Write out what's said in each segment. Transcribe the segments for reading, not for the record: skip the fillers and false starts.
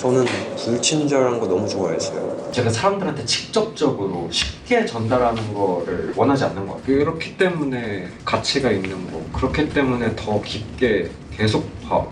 저는 불친절한 거 너무 좋아했어요. 제가 사람들한테 직접적으로 쉽게 전달하는 거를 원하지 않는 것 같아요. 그렇기 때문에 가치가 있는 거, 그렇기 때문에 더 깊게 계속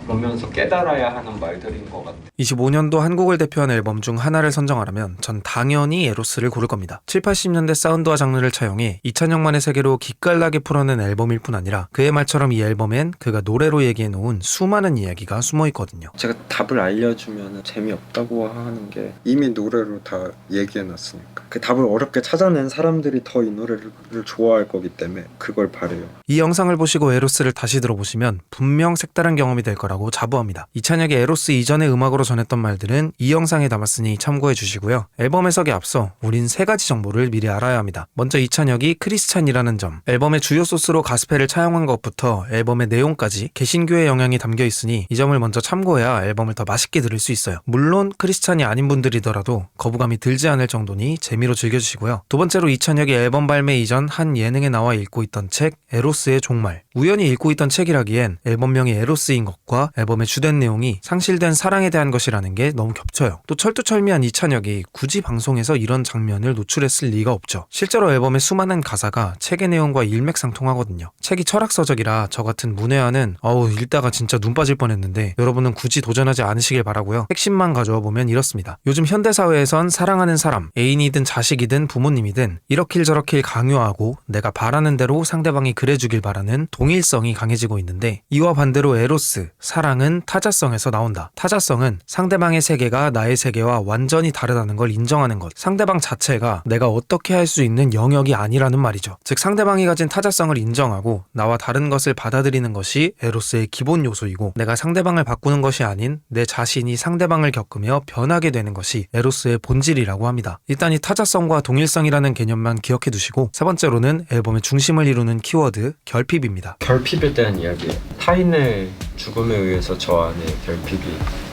보면서 깨달아야 하는 말들인 것 같아요. 25년도 한국을 대표하는 앨범 중 하나를 선정하라면 전 당연히 에로스를 고를 겁니다. 7, 80년대 사운드와 장르를 차용해 2000년만의 세계로 기깔나게 풀어낸 앨범일 뿐 아니라 그의 말처럼 이 앨범엔 그가 노래로 얘기해놓은 수많은 이야기가 숨어있거든요. 제가 답을 알려주면 재미없다고 하는 게 이미 노래로 다 얘기해놨으니까 그 답을 어렵게 찾아낸 사람들이 더 이 노래를 좋아할 거기 때문에 그걸 바래요. 이 영상을 보시고 에로스를 다시 들어보시면 분명 색다른 경험이 될 거라고 자부합니다. 이찬혁의 에로스 이전의 음악으로 전했던 말들은 이 영상에 담았으니 참고해 주시고요. 앨범 해석에 앞서 우린 3가지 정보를 미리 알아야 합니다. 먼저 이찬혁이 크리스찬이라는 점, 앨범의 주요 소스로 가스펠을 차용한 것부터 앨범의 내용까지 개신교의 영향이 담겨 있으니 이 점을 먼저 참고해야 앨범을 더 맛있게 들을 수 있어요. 물론 크리스찬이 아닌 분들이더라도 거부감이 들지 않을 정도니 재미로 즐겨주시고요. 두 번째로 이찬혁이 앨범 발매 이전 한 예능에 나와 읽고 있던 책 에로스의 종말. 우연히 읽고 있던 책이라기엔 앨범명이 에로스인 것과 앨범의 주된 내용이 상실된 사랑에 대한 것이라는 게 너무 겹쳐요. 또 철두철미한 이찬혁이 굳이 방송에서 이런 장면을 노출했을 리가 없죠. 실제로 앨범의 수많은 가사가 책의 내용과 일맥상통하거든요. 책이 철학서적이라 저 같은 문외한은 읽다가 진짜 눈 빠질 뻔했는데 여러분은 굳이 도전하지 않으시길 바라고요. 핵심만 가져와 보면 이렇습니다. 요즘 현대사회에선 사랑하는 사람, 애인이든 자식이든 부모님이든 이렇길 저렇길 강요하고 내가 바라는 대로 상대방이 그래주길 바라는 동일성이 강해지고 있는데 이와 반대로 에로스, 사랑은 타자성에서 나온다. 타자성은 상대방의 세계가 나의 세계와 완전히 다르다는 걸 인정하는 것. 상대방 자체가 내가 어떻게 할 수 있는 영역이 아니라는 말이죠. 즉 상대방이 가진 타자성을 인정하고 나와 다른 것을 받아들이는 것이 에로스의 기본 요소이고 내가 상대방을 바꾸는 것이 아닌 내 자신이 상대방을 겪으며 변하게 되는 것이 에로스의 본질이라고 합니다. 일단 이 타자성과 동일성이라는 개념만 기억해 두시고 세 번째로는 앨범의 중심을 이루는 키워드 결핍입니다. 결핍에 대한 이야기예요. 타인의 죽음에 의해서 저 안에 결핍이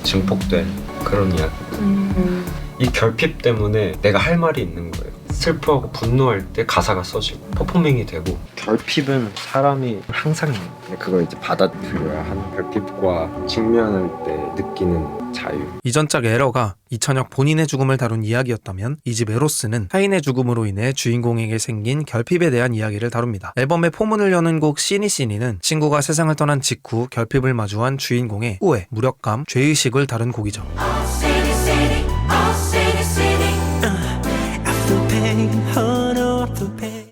증폭된 그런 이야기. 이 결핍 때문에 내가 할 말이 있는 거예요. 슬퍼하고 분노할 때 가사가 써지고 퍼포밍이 되고. 결핍은 사람이 항상 그걸 이제 받아들여야 하는 결핍과 직면할 때 느끼는 자유. 이전작 에러가 이찬혁 본인의 죽음을 다룬 이야기였다면 이 집 에로스는 타인의 죽음으로 인해 주인공에게 생긴 결핍에 대한 이야기를 다룹니다. 앨범의 포문을 여는 곡 시니시니는 친구가 세상을 떠난 직후 결핍을 마주한 주인공의 후회, 무력감, 죄의식을 다룬 곡이죠.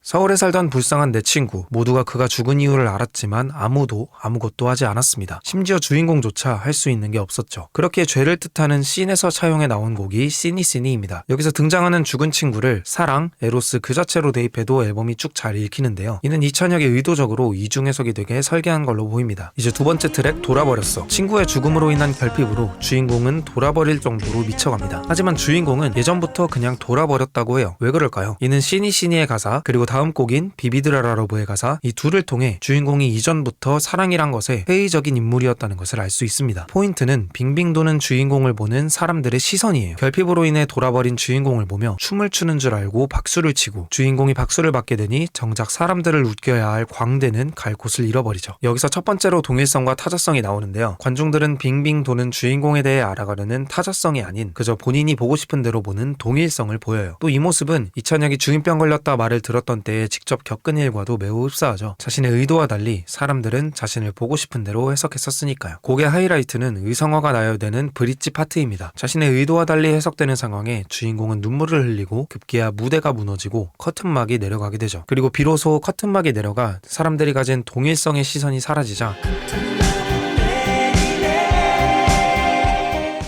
서울에 살던 불쌍한 내 친구, 모두가 그가 죽은 이유를 알았지만 아무도 아무것도 하지 않았습니다. 심지어 주인공조차 할 수 있는 게 없었죠. 그렇게 죄를 뜻하는 씬에서 차용해 나온 곡이 시니시니입니다. 여기서 등장하는 죽은 친구를 사랑, 에로스 그 자체로 대입해도 앨범이 쭉 잘 읽히는데요. 이는 이찬혁이 의도적으로 이중 해석이 되게 설계한 걸로 보입니다. 이제 두 번째 트랙 돌아버렸어. 친구의 죽음으로 인한 결핍으로 주인공은 돌아버릴 정도로 미쳐갑니다. 하지만 주인공은 예전부터 그냥 돌아버렸다고 해요. 왜 그럴까요? 이는 시니시니의 가사 그리고 다음 곡인 비비드라라 러브의 가사, 이 둘을 통해 주인공이 이전부터 사랑이란 것에 회의적인 인물이었다는 것을 알 수 있습니다. 포인트는 빙빙 도는 주인공을 보는 사람들의 시선이에요. 결핍으로 인해 돌아버린 주인공을 보며 춤을 추는 줄 알고 박수를 치고 주인공이 박수를 받게 되니 정작 사람들을 웃겨야 할 광대는 갈 곳을 잃어버리죠. 여기서 첫 번째로 동일성과 타자성이 나오는데요. 관중들은 빙빙 도는 주인공에 대해 알아가려는 타자성이 아닌 그저 본인이 보고 싶은 대로 보는 동일성을 보여요. 또 이 모습은 이찬혁이 중이병 걸렸다 말을 들었던 때에 직접 겪은 일과도 매우 흡사하죠. 자신의 의도와 달리 사람들은 자신을 보고 싶은 대로 해석했었으니까요. 곡의 하이라이트는 의성어가 나열되는 브릿지 파트입니다. 자신의 의도와 달리 해석되는 상황에 주인공은 눈물을 흘리고 급기야 무대가 무너지고 커튼막이 내려가게 되죠. 그리고 비로소 커튼막이 내려가 사람들이 가진 동일성의 시선이 사라지자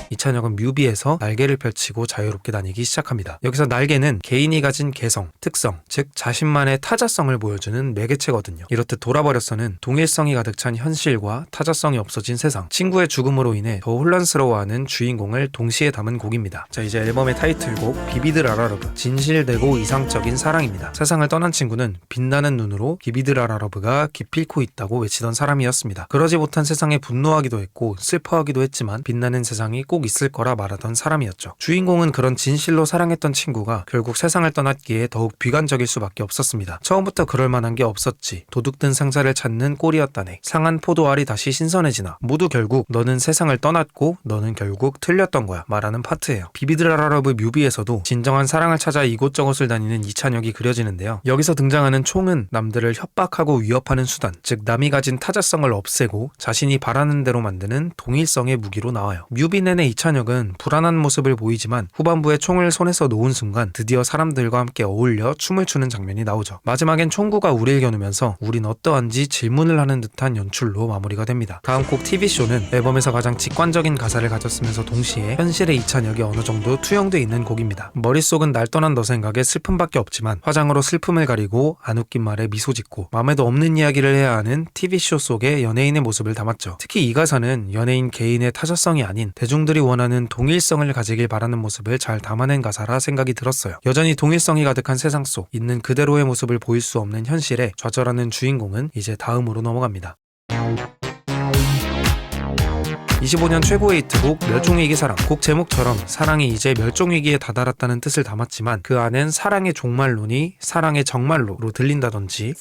이찬혁은 뮤비에서 날개를 펼치고 자유롭게 다니기 시작합니다. 여기서 날개는 개인이 가진 개성, 특성, 즉 자신만의 타자성을 보여주는 매개체거든요. 이렇듯 돌아버렸어는 동일성이 가득 찬 현실과 타자성이 없어진 세상, 친구의 죽음으로 인해 더 혼란스러워하는 주인공을 동시에 담은 곡입니다. 자, 이제 앨범의 타이틀곡 비비드라라러브, 진실되고 이상적인 사랑입니다. 세상을 떠난 친구는 빛나는 눈으로 비비드라라러브가 기필코 있다고 외치던 사람이었습니다. 그러지 못한 세상에 분노하기도 했고 슬퍼하기도 했지만 빛나는 세상이 꼭 있을 거라 말하던 사람이었죠. 주인공은 그런 진실로 사랑했던 친구가 결국 세상을 떠났기에 더욱 비관적일 수밖에 없었습니다. 처음부터 그럴 만한 게 없었지. 도둑든 상자를 찾는 꼴이었다네. 상한 포도알이 다시 신선해지나. 모두 결국 너는 세상을 떠났고 너는 결국 틀렸던 거야 말하는 파트예요. 비비드라러브 뮤비에서도 진정한 사랑을 찾아 이곳저곳을 다니는 이찬혁이 그려지는데요. 여기서 등장하는 총은 남들을 협박하고 위협하는 수단, 즉 남이 가진 타자성을 없애고 자신이 바라는 대로 만드는 동일성의 무기로 나와요. 뮤비 내내 이찬혁은 불안한 모습을 보이지만 후반부에 총을 손에서 놓은 순간 드디어 사람들과 함께 어울려 춤을 추는 장면이 나오죠. 마지막엔 총구가 우리를 겨누면서 우린 어떠한지 질문을 하는 듯한 연출로 마무리가 됩니다. 다음 곡 TV쇼는 앨범에서 가장 직관적인 가사를 가졌으면서 동시에 현실의 이찬혁이 어느 정도 투영돼 있는 곡입니다. 머릿속은 날 떠난 너 생각에 슬픔밖에 없지만 화장으로 슬픔을 가리고 안 웃긴 말에 미소 짓고 맘에도 없는 이야기를 해야 하는 TV쇼 속의 연예인의 모습을 담았죠. 특히 이 가사는 연예인 개인의 타자성이 아닌 대중들이 원하는 동일성을 가지길 바라는 모습을 잘 담아낸 가사라 생각이 들었어요. 여전히 동일성이 가득한 세상 속 있는 그대로의 모습을 보일 수 없는 현실에 좌절하는 주인공은 이제 다음으로 넘어갑니다. 25년 최고의 히트곡 멸종위기 사랑. 곡 제목처럼 사랑이 이제 멸종위기에 다다랐다는 뜻을 담았지만 그 안엔 사랑의 종말론이 사랑의 정말로로 들린다든지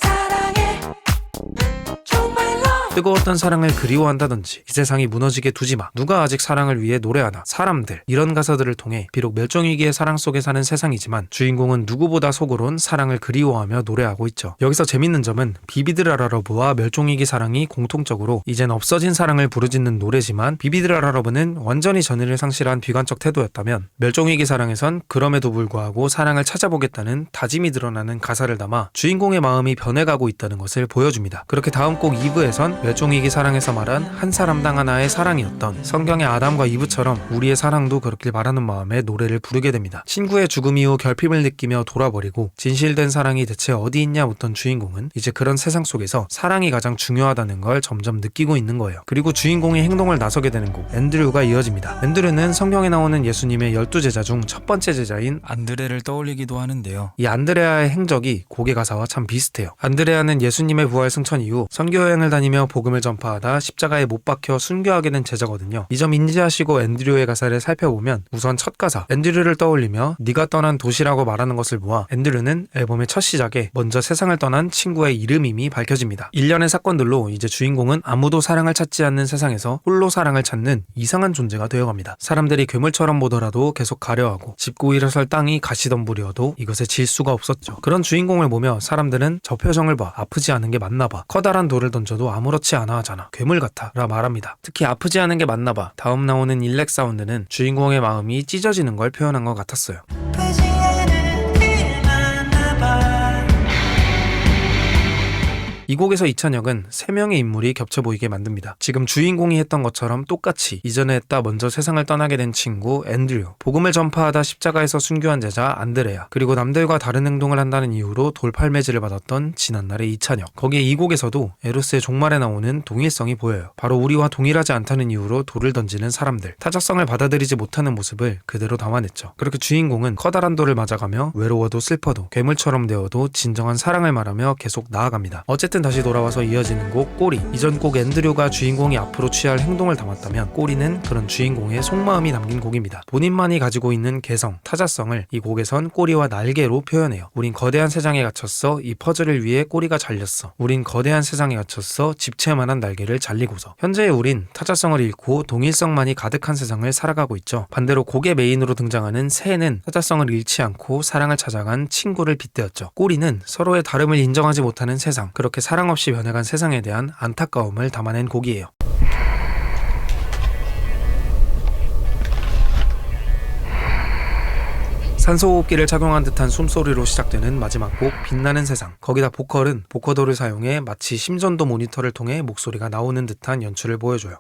뜨거웠던 사랑을 그리워한다든지 이 세상이 무너지게 두지마, 누가 아직 사랑을 위해 노래하나, 사람들, 이런 가사들을 통해 비록 멸종위기의 사랑 속에 사는 세상이지만 주인공은 누구보다 속으론 사랑을 그리워하며 노래하고 있죠. 여기서 재밌는 점은 비비드라러브와 멸종위기 사랑이 공통적으로 이젠 없어진 사랑을 부르짖는 노래지만 비비드라러브는 완전히 전의를 상실한 비관적 태도였다면 멸종위기 사랑에선 그럼에도 불구하고 사랑을 찾아보겠다는 다짐이 드러나는 가사를 담아 주인공의 마음이 변해가고 있다는 것을 보여줍니다. 그렇게 다음 곡 2부에선 멸종위기 사랑에서 말한 한 사람당 하나의 사랑이었던 성경의 아담과 이브처럼 우리의 사랑도 그렇길 바라는 마음에 노래를 부르게 됩니다. 친구의 죽음 이후 결핍을 느끼며 돌아버리고 진실된 사랑이 대체 어디 있냐 묻던 주인공은 이제 그런 세상 속에서 사랑이 가장 중요하다는 걸 점점 느끼고 있는 거예요. 그리고 주인공이 행동을 나서게 되는 곡 앤드류가 이어집니다. 앤드류는 성경에 나오는 예수님의 12제자 중 첫 번째 제자인 안드레를 떠올리기도 하는데요. 이 안드레아의 행적이 곡의 가사와 참 비슷해요. 안드레아는 예수님의 부활 승천 이후 선교여행을 다니며 복음을 전파하다 십자가에 못 박혀 순교하게 된 제자거든요. 이 점 인지하시고 앤드류의 가사를 살펴보면 우선 첫 가사 앤드류를 떠올리며 네가 떠난 도시라고 말하는 것을 보아 앤드류는 앨범의 첫 시작에 먼저 세상을 떠난 친구의 이름임이 밝혀집니다. 일련의 사건들로 이제 주인공은 아무도 사랑을 찾지 않는 세상에서 홀로 사랑을 찾는 이상한 존재가 되어갑니다. 사람들이 괴물처럼 보더라도 계속 가려하고 짚고 일어설 땅이 가시덤불이어도 이것에 질 수가 없었죠. 그런 주인공을 보며 사람들은 저 표정을 봐, 아프지 않은 게 맞나 봐, 커다란 돌을 던져도 아무렇지 않아 하잖아, 괴물 같아 라 말합니다. 특히 아프지 않은 게 맞나 봐 다음 나오는 일렉 사운드는 주인공의 마음이 찢어지는 걸 표현한 것 같았어요. 이 곡에서 이찬혁은 3명의 인물이 겹쳐 보이게 만듭니다. 지금 주인공이 했던 것처럼 똑같이 이전에 했다 먼저 세상을 떠나게 된 친구 앤드류, 복음을 전파하다 십자가에서 순교한 제자 안드레아, 그리고 남들과 다른 행동을 한다는 이유로 돌팔매질을 받았던 지난날의 이찬혁. 거기에 이 곡에서도 에로스의 종말에 나오는 동일성이 보여요. 바로 우리와 동일하지 않다는 이유로 돌을 던지는 사람들, 타자성을 받아들이지 못하는 모습을 그대로 담아냈죠. 그렇게 주인공은 커다란 돌을 맞아가며 외로워도 슬퍼도 괴물처럼 되어도 진정한 사랑을 말하며 계속 나아갑니다. 어쨌든 다시 돌아와서 이어지는 곡 꼬리. 이전 곡 앤드류가 주인공이 앞으로 취할 행동을 담았다면 꼬리는 그런 주인공의 속마음이 담긴 곡입니다. 본인만이 가지고 있는 개성, 타자성을 이 곡에선 꼬리와 날개로 표현해요. 우린 거대한 세상에 갇혔어. 이 퍼즐을 위해 꼬리가 잘렸어. 우린 거대한 세상에 갇혔어. 집채만한 날개를 잘리고서. 현재의 우린 타자성을 잃고 동일성만이 가득한 세상을 살아가고 있죠. 반대로 곡의 메인으로 등장하는 새는 타자성을 잃지 않고 사랑을 찾아간 친구를 빗대었죠. 꼬리는 서로의 다름을 인정하지 못하는 세상, 그렇게 사랑 없이 변해간 세상에 대한 안타까움을 담아낸 곡이에요. 산소호흡기를 착용한 듯한 숨소리로 시작되는 마지막 곡 빛나는 세상. 거기다 보컬은 보커더를 사용해 마치 심전도 모니터를 통해 목소리가 나오는 듯한 연출을 보여줘요.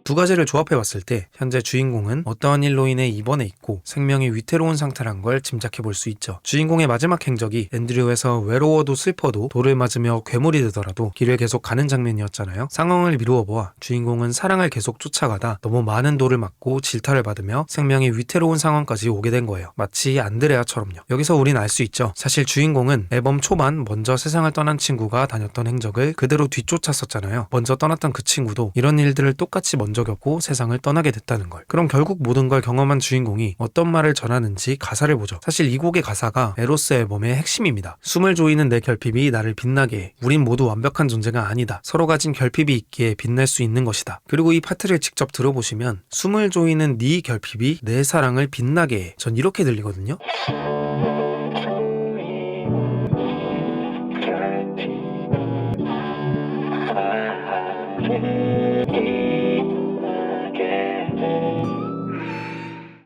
두 가지를 조합해봤을 때 현재 주인공은 어떠한 일로 인해 입원해 있고 생명이 위태로운 상태란 걸 짐작해 볼 수 있죠. 주인공의 마지막 행적이 앤드류에서 외로워도 슬퍼도 돌을 맞으며 괴물이 되더라도 길을 계속 가는 장면이었잖아요. 상황을 미루어 보아 주인공은 사랑을 계속 쫓아가다 너무 많은 돌을 맞고 질타를 받으며 생명이 위태로운 상황까지 오게 된 거예요. 마치 안드레아처럼요. 여기서 우린 알 수 있죠. 사실 주인공은 앨범 초반 먼저 세상을 떠난 친구가 다녔던 행적을 그대로 뒤쫓았었잖아요. 먼저 떠났던 그 친구도 이런 일들을 똑같이 먼저 겪고 세상을 떠나게 됐다는 걸. 그럼 결국 모든 걸 경험한 주인공이 어떤 말을 전하는지 가사를 보죠. 사실 이 곡의 가사가 에로스 앨범의 핵심입니다. 숨을 조이는 내 결핍이 나를 빛나게 해. 우린 모두 완벽한 존재가 아니다. 서로 가진 결핍이 있기에 빛날 수 있는 것이다. 그리고 이 파트를 직접 들어보시면 숨을 조이는 네 결핍이 내 사랑을 빛나게 해. 전 이렇게 들리거든요.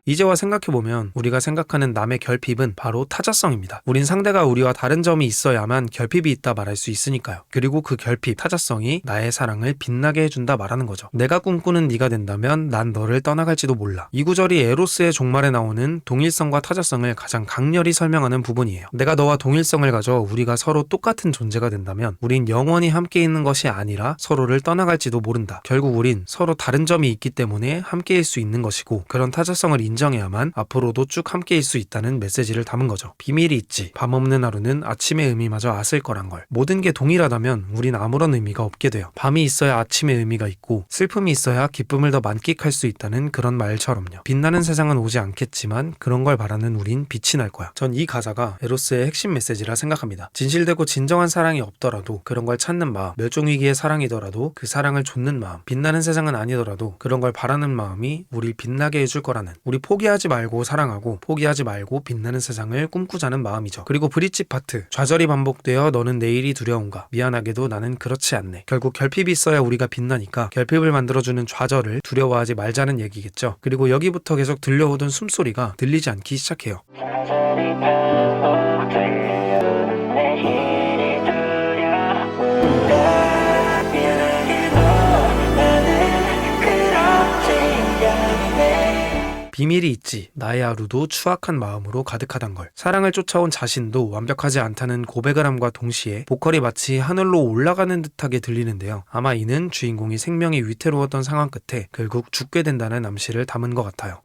이제와 생각해보면 우리가 생각하는 남의 결핍은 바로 타자성입니다. 우린 상대가 우리와 다른 점이 있어야만 결핍이 있다 말할 수 있으니까요. 그리고 그 결핍, 타자성이 나의 사랑을 빛나게 해준다 말하는 거죠. 내가 꿈꾸는 네가 된다면 난 너를 떠나갈지도 몰라. 이 구절이 에로스의 종말에 나오는 동일성과 타자성을 가장 강렬히 설명하는 부분이에요. 내가 너와 동일성을 가져 우리가 서로 똑같은 존재가 된다면 우린 영원히 함께 있는 것이 아니라 서로를 떠나갈지도 모른다. 결국 우린 서로 다른 점이 있기 때문에 함께일 수 있는 것이고 그런 타자성을 인정해야만 앞으로도 쭉 함께일 수 있다는 메시지를 담은 거죠. 비밀이 있지. 밤 없는 하루는 아침의 의미마저 아슬 거란 걸. 모든 게 동일하다면 우린 아무런 의미가 없게 돼요. 밤이 있어야 아침의 의미가 있고 슬픔이 있어야 기쁨을 더 만끽할 수 있다는 그런 말처럼요. 빛나는 세상은 오지 않겠지만 그런 걸 바라는 우린 빛이 날 거야. 전 이 가사가 에로스의 핵심 메시지라 생각합니다. 진실되고 진정한 사랑이 없더라도 그런 걸 찾는 마음, 멸종위기의 사랑이더라도 그 사랑을 좇는 마음, 빛나는 세상은 아니더라도 그런 걸 바라는 마음이 우릴 빛나게 해줄 거라는, 우리 포기하지 말고 사랑하고 포기하지 말고 빛나는 세상을 꿈꾸자는 마음이죠. 그리고 브릿지 파트, 좌절이 반복되어 너는 내일이 두려운가, 미안하게도 나는 그렇지 않네. 결국 결핍이 있어야 우리가 빛나니까 결핍을 만들어주는 좌절을 두려워하지 말자는 얘기겠죠. 그리고 여기부터 계속 들려오던 숨소리가 들리지 않기 시작해요. 비밀이 있지. 나의 하루도 추악한 마음으로 가득하단 걸. 사랑을 쫓아온 자신도 완벽하지 않다는 고백을 함과 동시에 보컬이 마치 하늘로 올라가는 듯하게 들리는데요. 아마 이는 주인공이 생명이 위태로웠던 상황 끝에 결국 죽게 된다는 암시를 담은 것 같아요.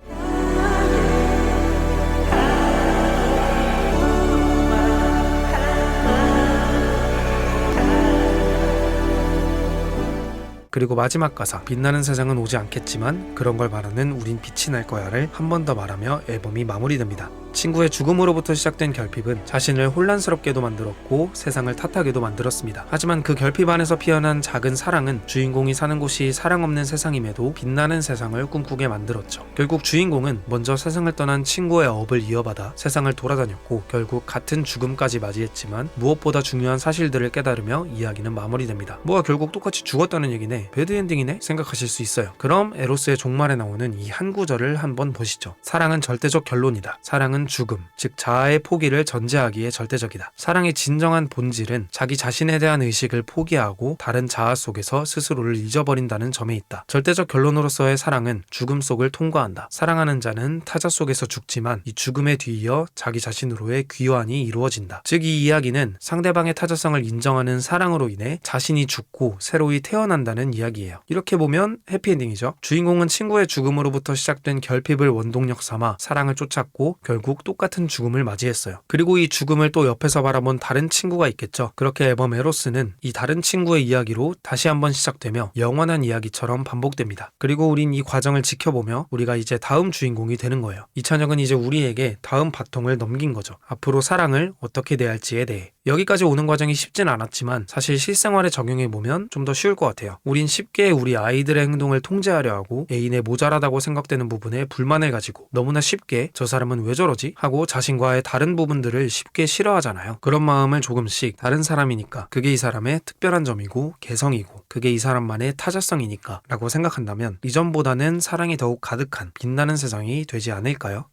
그리고 마지막 가사, 빛나는 세상은 오지 않겠지만 그런 걸 바라는 우린 빛이 날 거야를 한 번 더 말하며 앨범이 마무리됩니다. 친구의 죽음으로부터 시작된 결핍은 자신을 혼란스럽게도 만들었고 세상을 탓하게도 만들었습니다. 하지만 그 결핍 안에서 피어난 작은 사랑은 주인공이 사는 곳이 사랑 없는 세상임에도 빛나는 세상을 꿈꾸게 만들었죠. 결국 주인공은 먼저 세상을 떠난 친구의 업을 이어받아 세상을 돌아다녔고 결국 같은 죽음까지 맞이했지만 무엇보다 중요한 사실들을 깨달으며 이야기는 마무리됩니다. 뭐가 결국 똑같이 죽었다는 얘기네, 배드엔딩이네 생각하실 수 있어요. 그럼 에로스의 종말에 나오는 이 한 구절을 한번 보시죠. 사랑은 절대적 결론이다. 사랑은 죽음, 즉 자아의 포기를 전제하기에 절대적이다. 사랑의 진정한 본질은 자기 자신에 대한 의식을 포기하고 다른 자아 속에서 스스로를 잊어버린다는 점에 있다. 절대적 결론으로서의 사랑은 죽음 속을 통과한다. 사랑하는 자는 타자 속에서 죽지만 이 죽음에 뒤이어 자기 자신으로의 귀환이 이루어진다. 즉 이 이야기는 상대방의 타자성을 인정하는 사랑으로 인해 자신이 죽고 새로이 태어난다는 이야기예요. 이렇게 보면 해피엔딩이죠. 주인공은 친구의 죽음으로부터 시작된 결핍을 원동력 삼아 사랑을 쫓았고 결국 똑같은 죽음을 맞이했어요. 그리고 이 죽음을 또 옆에서 바라본 다른 친구가 있겠죠. 그렇게 앨범 에로스는 이 다른 친구의 이야기로 다시 한번 시작되며 영원한 이야기처럼 반복됩니다. 그리고 우린 이 과정을 지켜보며 우리가 이제 다음 주인공이 되는 거예요. 이찬혁은 이제 우리에게 다음 바통을 넘긴 거죠. 앞으로 사랑을 어떻게 대할지에 대해. 여기까지 오는 과정이 쉽진 않았지만 사실 실생활에 적용해보면 좀 더 쉬울 것 같아요. 우린 쉽게 우리 아이들의 행동을 통제하려 하고 애인의 모자라다고 생각되는 부분에 불만을 가지고 너무나 쉽게 저 사람은 왜 저러지? 하고 자신과의 다른 부분들을 쉽게 싫어하잖아요. 그런 마음을 조금씩 다른 사람이니까 그게 이 사람의 특별한 점이고 개성이고 그게 이 사람만의 타자성이니까 라고 생각한다면 이전보다는 사랑이 더욱 가득한 빛나는 세상이 되지 않을까요?